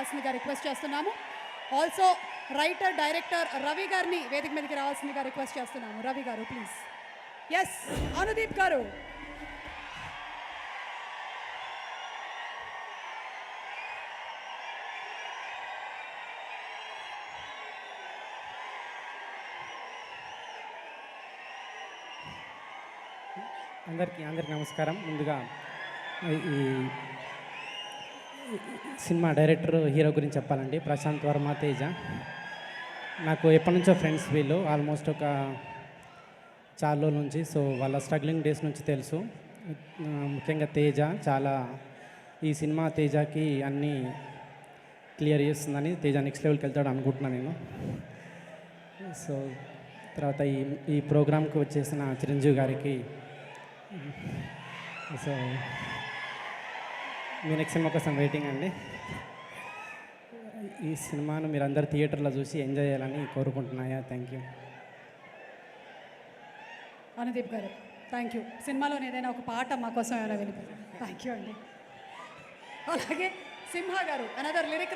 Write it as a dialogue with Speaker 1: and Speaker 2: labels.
Speaker 1: రావాల్సిందిగా రిక్వెస్ట్ చేస్తున్నాము. Also writer director Ravi గారిని వేదిక మీదకి రావాల్సిందిగా రిక్వెస్ట్ చేస్తున్నాము. రవి గారు ప్లీజ్. ఎస్ అనుదీప్ గారు.
Speaker 2: అందరికీ నమస్కారం. ముందుగా ఈ సినిమా డైరెక్టర్ హీరో గురించి చెప్పాలండి. ప్రశాంత్ వర్మ, తేజ నాకు ఎప్పటి నుంచో ఫ్రెండ్స్ వీళ్ళు. ఆల్మోస్ట్ ఒక చాలా రోజుల నుంచి. సో వాళ్ళ స్ట్రగ్లింగ్ డేస్ నుంచి తెలుసు. ముఖ్యంగా తేజ చాలా ఈ సినిమా తేజకి అన్నీ క్లియర్ చేస్తుందని, తేజ నెక్స్ట్ లెవెల్కి వెళ్తాడు అనుకుంటున్నాను నేను. సో తర్వాత ఈ ప్రోగ్రామ్కి వచ్చేసిన చిరంజీవి గారికి, సో మీ నెక్స్ట్ సినిమా కోసం వెయిటింగ్ అండి. ఈ సినిమాను మీరు అందరు థియేటర్లో చూసి ఎంజాయ్ చేయాలని కోరుకుంటున్నాయా. Thank you.
Speaker 1: అనుదీప్ గారు థ్యాంక్ యూ. సినిమాలోని ఏదైనా ఒక పాట మా కోసం ఏమైనా వినిపి. థ్యాంక్ యూ అండి. అలాగే సింహ గారు అనదర్ లిరిక్